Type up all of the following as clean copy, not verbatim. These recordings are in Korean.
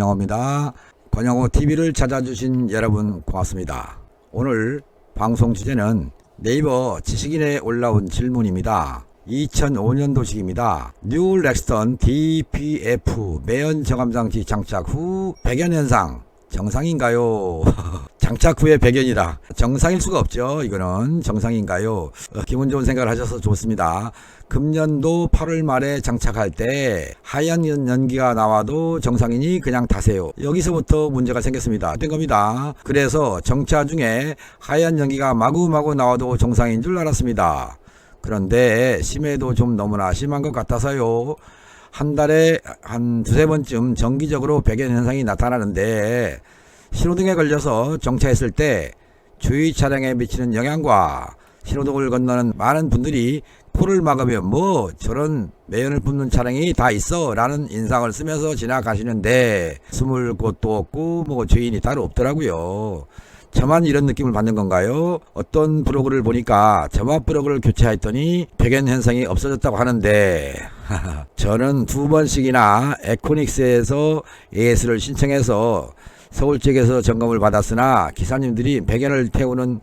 권영호입니다. 권영호 TV를 찾아주신 여러분 고맙습니다. 오늘 방송 주제는 네이버 지식인에 올라온 질문입니다. 2005년도식입니다. 뉴 렉스턴 DPF 매연 저감장치 장착 후 배견 현상 정상인가요? 장착 후에 배견이다. 정상일 수가 없죠. 이거는 정상인가요? 기분 좋은 생각을 하셔서 좋습니다. 금년도 8월 말에 장착할 때 하얀 연기가 나와도 정상이니 그냥 타세요. 여기서부터 문제가 생겼습니다. 된 겁니다. 그래서 정차 중에 하얀 연기가 마구마구 나와도 정상인 줄 알았습니다. 그런데 심해도 좀 너무나 심한 것 같아서요. 한 달에 한 두세 번쯤 정기적으로 배견 현상이 나타나는데 신호등에 걸려서 정차했을 때 주위 차량에 미치는 영향과 신호등을 건너는 많은 분들이 코를 막으면 뭐 저런 매연을 붓는 차량이 다 있어 라는 인상을 쓰면서 지나가시는데 숨을 곳도 없고 뭐 주인이 따로 없더라고요. 저만 이런 느낌을 받는 건가요? 어떤 브로그를 보니까 점압 브로그를 교체했더니 배견 현상이 없어졌다고 하는데 저는 2번씩이나 에코닉스에서 AS를 신청해서 서울 쪽에서 점검을 받았으나 기사님들이 배견을 태우는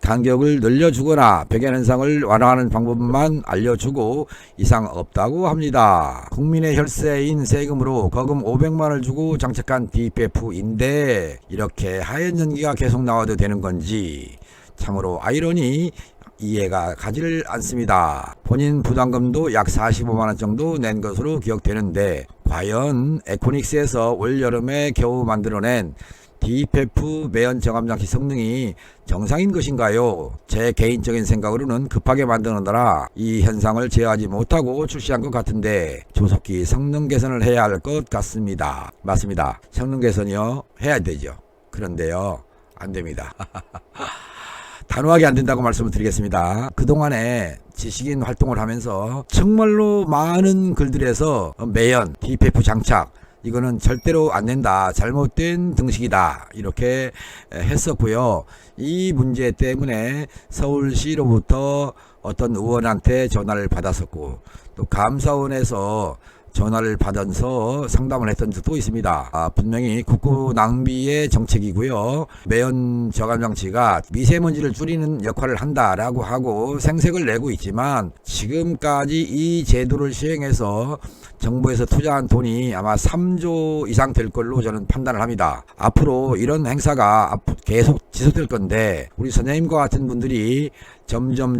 간격을 늘려주거나 배견 현상을 완화하는 방법만 알려주고 이상 없다고 합니다. 국민의 혈세인 세금으로 거금 500만원을 주고 장착한 DPF인데 이렇게 하얀 연기가 계속 나와도 되는 건지 참으로 아이러니 이해가 가지를 않습니다. 본인 부담금도 약 45만원 정도 낸 것으로 기억되는데 과연 에코닉스에서 올여름에 겨우 만들어낸 DPF 매연 저감장치 성능이 정상인 것인가요? 제 개인적인 생각으로는 급하게 만드느라 이 현상을 제어하지 못하고 출시한 것 같은데 조속히 성능 개선을 해야 할 것 같습니다. 맞습니다. 성능 개선이요? 해야 되죠. 그런데요, 안 됩니다. 단호하게 안 된다고 말씀을 드리겠습니다. 그동안에 지식인 활동을 하면서 정말로 많은 글들에서 매연, DPF 장착 이거는 절대로 안 된다. 잘못된 등식이다. 이렇게 했었고요. 이 문제 때문에 서울시로부터 어떤 의원한테 전화를 받았었고 또 감사원에서 전화를 받아서 상담을 했던 적도 있습니다. 분명히 국고 낭비의 정책이고요. 매연 저감장치가 미세먼지를 줄이는 역할을 한다라고 하고 생색을 내고 있지만 지금까지 이 제도를 시행해서 정부에서 투자한 돈이 아마 3조 이상 될 걸로 저는 판단을 합니다. 앞으로 이런 행사가 계속 지속될 건데 우리 선생님과 같은 분들이 점점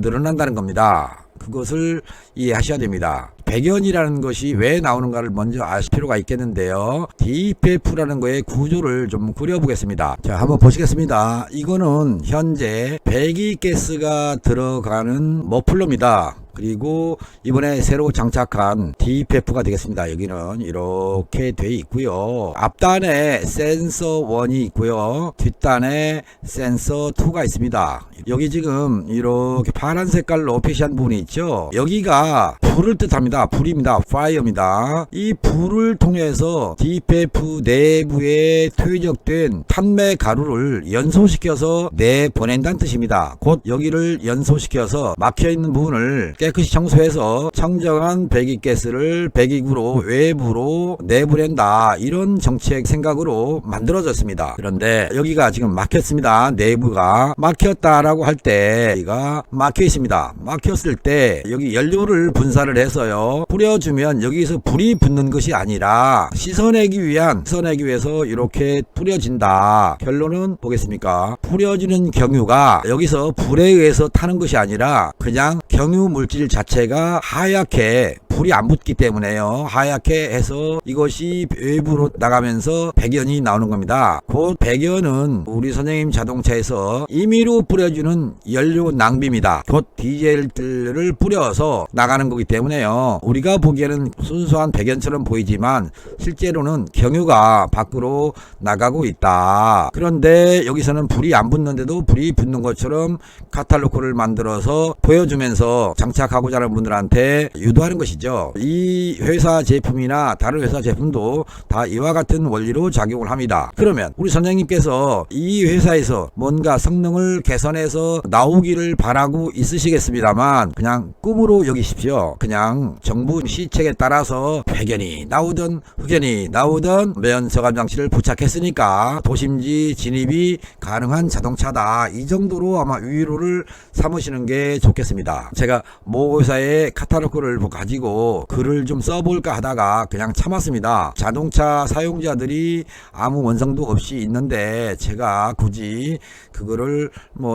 늘어난다는 겁니다. 그것을 이해하셔야 됩니다. 배견이라는 것이 왜 나오는가를 먼저 아실 필요가 있겠는데요. DPF라는 거의 구조를 좀 그려보겠습니다. 자, 한번 보시겠습니다. 이거는 현재 배기가스가 들어가는 머플러입니다. 그리고 이번에 새로 장착한 DPF가 되겠습니다. 여기는 이렇게 돼 있고요. 앞단에 센서 1이 있고요. 뒷단에 센서 2가 있습니다. 여기 지금 이렇게 파란 색깔로 표시한 부분이 있죠. 여기가 불을 뜻합니다. 불입니다. 파이어입니다. 이 불을 통해서 DPF 내부에 퇴적된 탄매 가루를 연소시켜서 내보낸다는 뜻입니다. 곧 여기를 연소시켜서 막혀있는 부분을 깨끗이 청소해서 청정한 배기가스를 배기구로 외부로 내보낸다. 이런 정책 생각으로 만들어졌습니다. 그런데 여기가 지금 막혔습니다. 내부가 막혔다라고 할 때 여기가 막혀 있습니다. 막혔을 때 여기 연료를 분사를 해서요 뿌려주면 여기서 불이 붙는 것이 아니라 씻어내기 위해서 이렇게 뿌려진다. 결론은 보겠습니까? 뿌려지는 경유가 여기서 불에 의해서 타는 것이 아니라 그냥 경유 물질 자체가 하얗게 불이 안 붙기 때문에요. 하얗게 해서 이것이 외부로 나가면서 배견이 나오는 겁니다. 곧 배견은 우리 선생님 자동차에서 임의로 뿌려주는 연료 낭비입니다. 곧 디젤을 뿌려서 나가는 거기 때문에요. 우리가 보기에는 순수한 배견처럼 보이지만 실제로는 경유가 밖으로 나가고 있다. 그런데 여기서는 불이 안 붙는데도 불이 붙는 것처럼 카탈로그를 만들어서 보여주면서 장착하고자 하는 분들한테 유도하는 것이죠. 되겠죠. 이 회사 제품이나 다른 회사 제품도 다 이와 같은 원리로 작용을 합니다. 그러면 우리 선생님께서 이 회사에서 뭔가 성능을 개선해서 나오기를 바라고 있으시겠습니다만 그냥 꿈으로 여기십시오. 그냥 정부 시책에 따라서 회견이 나오든 흑연이 나오든 매연 저감 장치를 부착했으니까 도심지 진입이 가능한 자동차다. 이 정도로 아마 위로를 삼으시는 게 좋겠습니다. 제가 모 회사의 카탈로그를 가지고 글을 좀 써볼까 하다가 그냥 참았습니다. 자동차 사용자들이 아무 원성도 없이 있는데 제가 굳이 그거를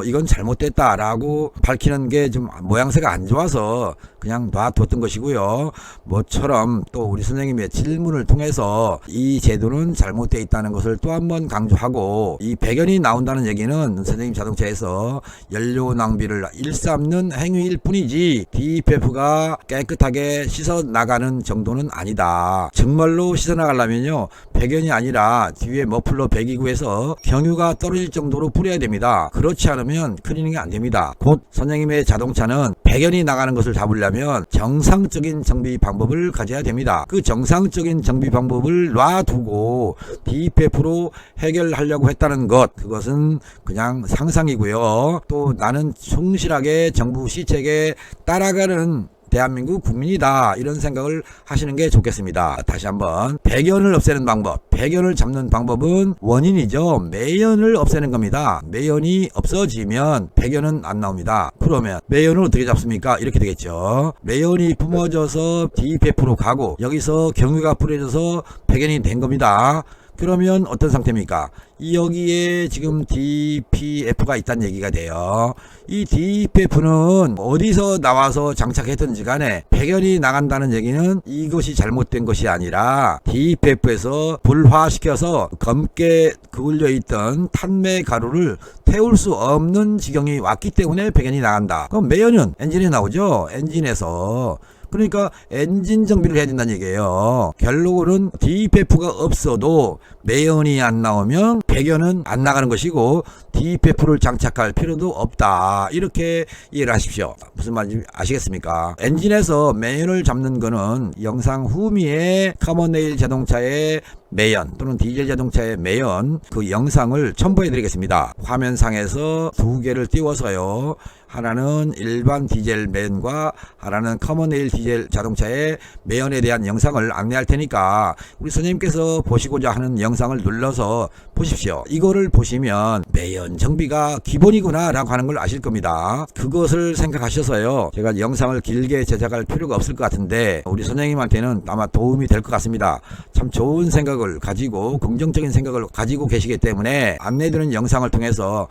이건 잘못됐다 라고 밝히는 게 좀 모양새가 안 좋아서 그냥 놔뒀던 것이고요. 모처럼 또 우리 선생님의 질문을 통해서 이 제도는 잘못되어 있다는 것을 또 한 번 강조하고, 이 배견이 나온다는 얘기는 선생님 자동차에서 연료 낭비를 일삼는 행위일 뿐이지 DPF가 깨끗하게 씻어 나가는 정도는 아니다. 정말로 씻어 나가려면요, 배견이 아니라 뒤에 머플러 배기구에서 경유가 떨어질 정도로 뿌려야 됩니다. 그렇지 않으면 클리닝이 안 됩니다. 곧 선생님의 자동차는 배견이 나가는 것을 잡으려면 정상적인 정비 방법을 가져야 됩니다. 그 정상적인 정비 방법을 놔두고 DPF로 해결하려고 했다는 것, 그것은 그냥 상상이고요. 또 나는 충실하게 정부 시책에 따라가는 대한민국 국민이다, 이런 생각을 하시는 게 좋겠습니다. 다시 한번, 배견을 없애는 방법, 배견을 잡는 방법은 원인이죠. 매연을 없애는 겁니다. 매연이 없어지면 배견은 안 나옵니다. 그러면 매연을 어떻게 잡습니까? 이렇게 되겠죠. 매연이 뿜어져서 DPF로 가고 여기서 경유가 뿌려져서 배견이 된 겁니다. 그러면 어떤 상태입니까? 여기에 지금 DPF가 있다는 얘기가 돼요. 이 DPF는 어디서 나와서 장착했든지 간에 배견이 나간다는 얘기는 이것이 잘못된 것이 아니라 DPF에서 불화시켜서 검게 그을려 있던 탄매 가루를 태울 수 없는 지경이 왔기 때문에 배견이 나간다. 그럼 매연은 엔진에 나오죠. 엔진에서. 그러니까 엔진 정비를 해야 된다는 얘기예요. 결론은 DPF가 없어도 매연이 안 나오면 배견은 안 나가는 것이고 DPF를 장착할 필요도 없다. 이렇게 이해를 하십시오. 무슨 말인지 아시겠습니까? 엔진에서 매연을 잡는 거는 영상 후미에 카모네일 자동차의 매연 또는 디젤 자동차의 매연, 그 영상을 첨부해 드리겠습니다. 화면상에서 두 개를 띄워서요, 하나는 일반 디젤 매연과 하나는 커머네일 디젤 자동차의 매연에 대한 영상을 안내할 테니까 우리 선생님께서 보시고자 하는 영상을 눌러서 보십시오. 이거를 보시면 매연 정비가 기본이구나 라고 하는 걸 아실 겁니다. 그것을 생각하셔서요, 제가 영상을 길게 제작할 필요가 없을 것 같은데 우리 선생님한테는 아마 도움이 될 것 같습니다. 참 좋은 생각을 가지고 긍정적인 생각을 가지고 계시기 때문에 안내드리는 영상을 통해서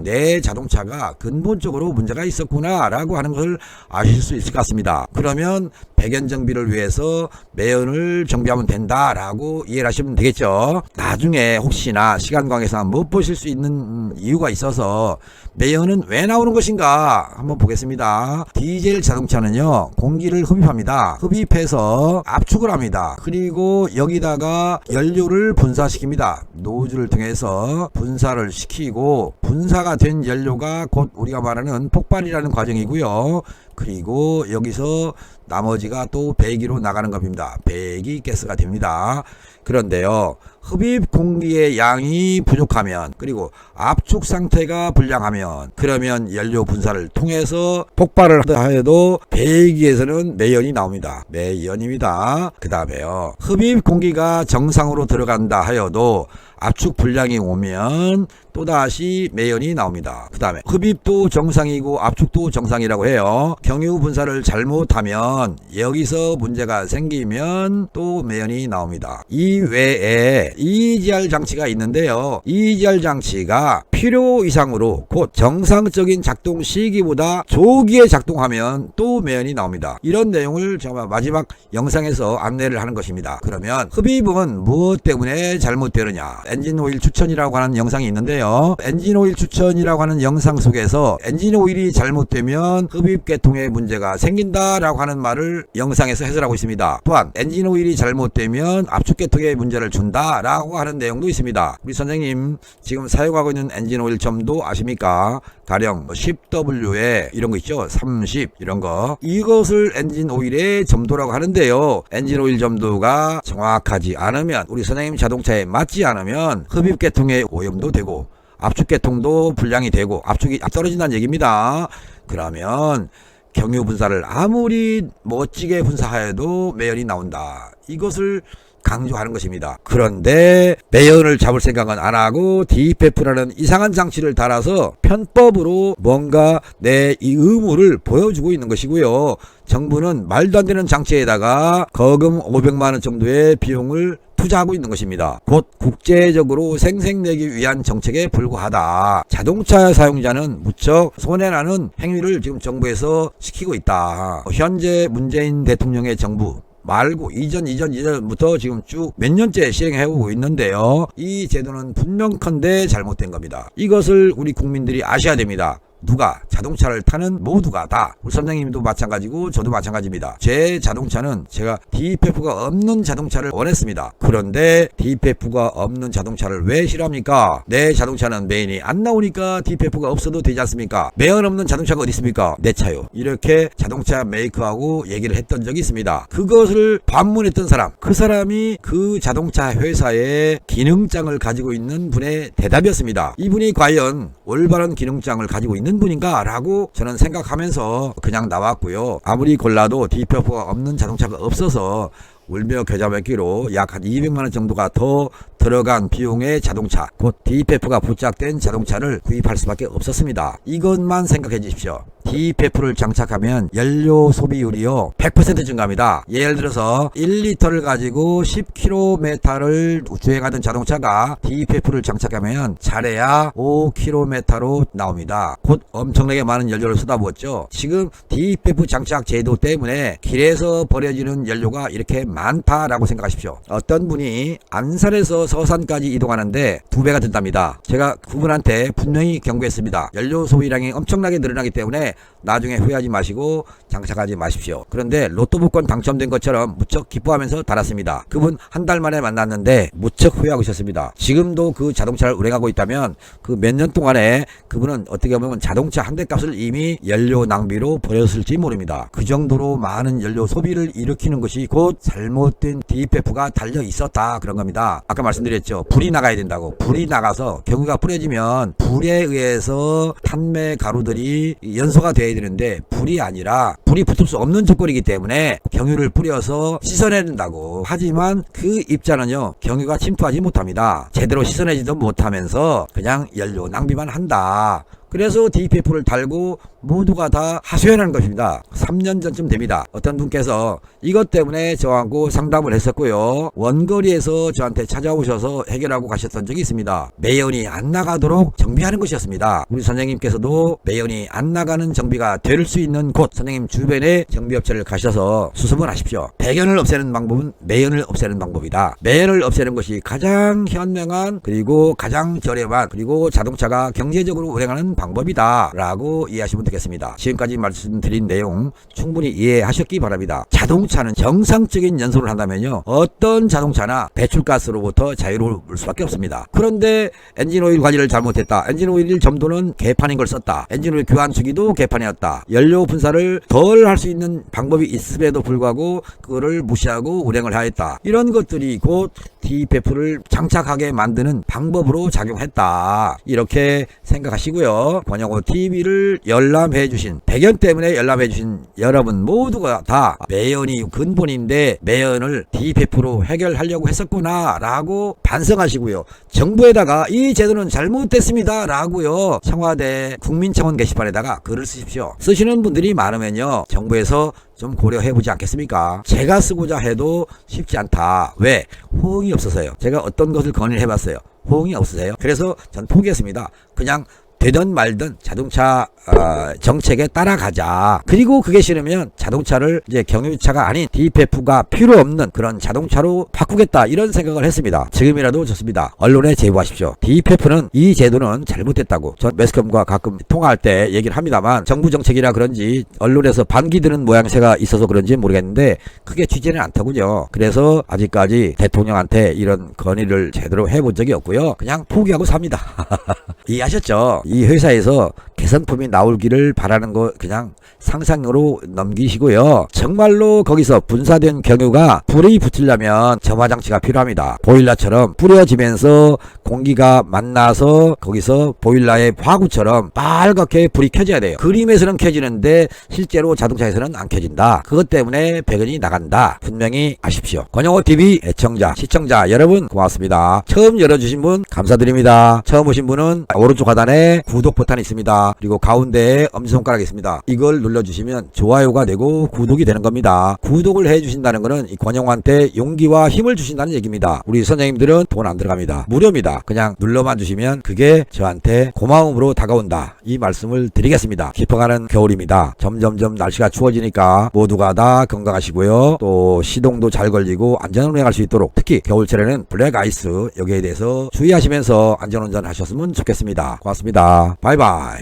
내 자동차가 근본적으로 문제가 있었구나 라고 하는 것을 아실 수 있을 것 같습니다. 그러면 배견 정비를 위해서 매연을 정비하면 된다라고 이해를 하시면 되겠죠. 나중에 혹시나 시간 관계상 못 보실 수 있는 이유가 있어서 매연은 왜 나오는 것인가 한번 보겠습니다. 디젤 자동차는요, 공기를 흡입합니다. 흡입해서 압축을 합니다. 그리고 여기다가 연료를 분사시킵니다. 노즐을 통해서 분사를 시키고, 분사가 된 연료가 곧 우리가 말하는 폭발이라는 과정이고요. 그리고 여기서 나머지가 또 배기로 나가는 겁니다. 배기 가스가 됩니다. 그런데요, 흡입 공기의 양이 부족하면, 그리고 압축 상태가 불량하면, 그러면 연료 분사를 통해서 폭발을 하여도 배기에서는 매연이 나옵니다. 매연입니다. 그 다음에요, 흡입 공기가 정상으로 들어간다 하여도 압축 불량이 오면 또다시 매연이 나옵니다. 그 다음에 흡입도 정상이고 압축도 정상이라고 해요. 경유 분사를 잘못하면 여기서 문제가 생기면 또 매연이 나옵니다. 이 외에 EGR 장치가 있는데요, EGR 장치가 필요 이상으로 곧 정상적인 작동 시기보다 조기에 작동하면 또 매연이 나옵니다. 이런 내용을 제가 마지막 영상에서 안내를 하는 것입니다. 그러면 흡입은 무엇 때문에 잘못되느냐? 엔진오일 추천이라고 하는 영상이 있는데요. 엔진오일 추천이라고 하는 영상 속에서 엔진오일이 잘못되면 흡입계통에 문제가 생긴다라고 하는 말을 영상에서 해설하고 있습니다. 또한 엔진오일이 잘못되면 압축계통에 문제를 준다라고 하는 내용도 있습니다. 우리 선생님 지금 사용하고 있는 엔진오일 점도 아십니까? 가령 10W에 이런 거 있죠. 30 이런 거. 이것을 엔진오일의 점도라고 하는데요. 엔진오일 점도가 정확하지 않으면, 우리 선생님 자동차에 맞지 않으면 흡입계통에 오염도 되고 압축계통도 불량이 되고 압축이 떨어진다는 얘기입니다. 그러면 경유 분사를 아무리 멋지게 분사하여도 매연이 나온다. 이것을 강조하는 것입니다. 그런데 매연을 잡을 생각은 안 하고 DPF라는 이상한 장치를 달아서 편법으로 뭔가 내 이 의무를 보여주고 있는 것이고요. 정부는 말도 안 되는 장치에다가 거금 500만원 정도의 비용을 투자하고 있는 것입니다. 곧 국제적으로 생색내기 위한 정책에 불과하다. 자동차 사용자는 무척 손해나는 행위를 지금 정부에서 시키고 있다. 현재 문재인 대통령의 정부 말고 이전부터 지금 쭉 몇 년째 시행해오고 있는데요. 이 제도는 분명컨대 잘못된 겁니다. 이것을 우리 국민들이 아셔야 됩니다. 누가 자동차를 타는 모두가 다, 우리 선생님도 마찬가지고 저도 마찬가지입니다. 제 자동차는 제가 DPF가 없는 자동차를 원했습니다. 그런데 DPF가 없는 자동차를 왜 싫어합니까? 내 자동차는 매연이 안 나오니까 DPF가 없어도 되지 않습니까? 매연 없는 자동차가 어디 있습니까? 내 차요. 이렇게 자동차 메이커하고 얘기를 했던 적이 있습니다. 그것을 반문했던 사람, 그 사람이 그 자동차 회사의 기능장을 가지고 있는 분의 대답이었습니다. 이분이 과연 올바른 기능장을 가지고 있는 분인가 라고 저는 생각하면서 그냥 나왔고요. 아무리 골라도 DPF가 없는 자동차가 없어서 울며 겨자 먹기로 약 한 200만원 정도가 더 들어간 비용의 자동차, 곧 DPF가 부착된 자동차를 구입할 수밖에 없었습니다. 이것만 생각해 주십시오. DPF를 장착하면 연료 소비율이요 100% 증가합니다. 예를 들어서 1리터를 가지고 10km를 주행하던 자동차가 DPF를 장착하면 잘해야 5km로 나옵니다. 곧 엄청나게 많은 연료를 쏟아부었죠. 지금 DPF 장착 제도 때문에 길에서 버려지는 연료가 이렇게 많다라고 생각하십시오. 어떤 분이 안산에서 서산까지 이동하는데 2배가 든답니다. 제가 그분한테 분명히 경고했습니다. 연료 소비량이 엄청나게 늘어나기 때문에 나중에 후회하지 마시고 장착하지 마십시오. 그런데 로또 복권 당첨된 것처럼 무척 기뻐하면서 달았습니다. 그분 한 달 만에 만났는데 무척 후회하고 있었습니다. 지금도 그 자동차를 운행하고 있다면 그 몇 년 동안에 그분은 어떻게 보면 자동차 한 대 값을 이미 연료 낭비로 버렸을지 모릅니다. 그 정도로 많은 연료 소비를 일으키는 것이 곧 잘못된 DPF가 달려 있었다, 그런 겁니다. 아까 말씀드렸죠. 불이 나가야 된다고. 불이 나가서 경유가 뿌려지면 불에 의해서 탄매 가루들이 연소가 돼야 되는데 불이 아니라, 불이 붙을 수 없는 조건이기 때문에 경유를 뿌려서 씻어내야 된다고. 하지만 그 입자는요, 경유가 침투하지 못합니다. 제대로 씻어내지도 못하면서 그냥 연료 낭비만 한다. 그래서 DPF를 달고 모두가 다 하소연하는 것입니다. 3년 전쯤 됩니다. 어떤 분께서 이것 때문에 저하고 상담을 했었고요. 원거리에서 저한테 찾아오셔서 해결하고 가셨던 적이 있습니다. 매연이 안 나가도록 정비하는 것이었습니다. 우리 선생님께서도 매연이 안 나가는 정비가 될 수 있는 곳, 선생님 주변에 정비업체를 가셔서 수습을 하십시오. 배연을 없애는 방법은 매연을 없애는 방법이다. 매연을 없애는 것이 가장 현명한, 그리고 가장 저렴한, 그리고 자동차가 경제적으로 운행하는 방법이다 라고 이해하시면 되겠습니다. 지금까지 말씀드린 내용 충분히 이해하셨기 바랍니다. 자동차는 정상적인 연소를 한다면요, 어떤 자동차나 배출가스로부터 자유로울 수밖에 없습니다. 그런데 엔진오일 관리를 잘못했다, 엔진오일 점도는 개판인 걸 썼다, 엔진오일 교환 주기도 개판이었다, 연료 분사를 덜 할 수 있는 방법이 있음에도 불구하고 그거를 무시하고 운행을 하였다, 이런 것들이 곧 DPF를 장착하게 만드는 방법으로 작용했다, 이렇게 생각하시고요. 권영호 TV를 열람해 주신, 배연 때문에 열람해 주신 여러분 모두가 다 매연이 근본인데 매연을 DPF로 해결하려고 했었구나 라고 반성하시고요. 정부에다가 이 제도는 잘못됐습니다 라고요, 청와대 국민청원 게시판에다가 글을 쓰십시오. 쓰시는 분들이 많으면요, 정부에서 좀 고려해보지 않겠습니까? 제가 쓰고자 해도 쉽지 않다. 왜? 호응이 없어서요. 제가 어떤 것을 건의해봤어요. 호응이 없으세요. 그래서 전 포기했습니다. 그냥 되든 말든 자동차 정책에 따라가자. 그리고 그게 싫으면 자동차를 이제 경유차가 아닌 DPF가 필요 없는 그런 자동차로 바꾸겠다, 이런 생각을 했습니다. 지금이라도 좋습니다. 언론에 제보하십시오. DPF는 이 제도는 잘못됐다고. 전 매스컴과 가끔 통화할 때 얘기를 합니다만 정부 정책이라 그런지 언론에서 반기 드는 모양새가 있어서 그런지 모르겠는데 크게 취재는 않더군요. 그래서 아직까지 대통령한테 이런 건의를 제대로 해본 적이 없고요. 그냥 포기하고 삽니다. 이해하셨죠? 이 회사에서 개선품이 나오기를 바라는 거 그냥 상상으로 넘기시고요. 정말로 거기서 분사된 경유가 불이 붙으려면 점화장치가 필요합니다. 보일러처럼 뿌려지면서 공기가 만나서 거기서 보일러의 화구처럼 빨갛게 불이 켜져야 돼요. 그림에서는 켜지는데 실제로 자동차에서는 안 켜진다. 그것 때문에 배관이 나간다. 분명히 아십시오. 권영호TV 애청자, 시청자 여러분 고맙습니다. 처음 열어주신 분 감사드립니다. 처음 오신 분은 오른쪽 하단에 구독 버튼이 있습니다. 그리고 가운데에 엄지손가락이 있습니다. 이걸 눌러주시면 좋아요가 되고 구독이 되는 겁니다. 구독을 해주신다는 것은 이 권영호한테 용기와 힘을 주신다는 얘기입니다. 우리 선생님들은 돈 안 들어갑니다. 무료입니다. 그냥 눌러만 주시면 그게 저한테 고마움으로 다가온다, 이 말씀을 드리겠습니다. 깊어가는 겨울입니다. 점점점 날씨가 추워지니까 모두가 다 건강하시고요. 또 시동도 잘 걸리고 안전운행할 수 있도록, 특히 겨울철에는 블랙아이스 여기에 대해서 주의하시면서 안전운전 하셨으면 좋겠습니다. 고맙습니다. 바이바이.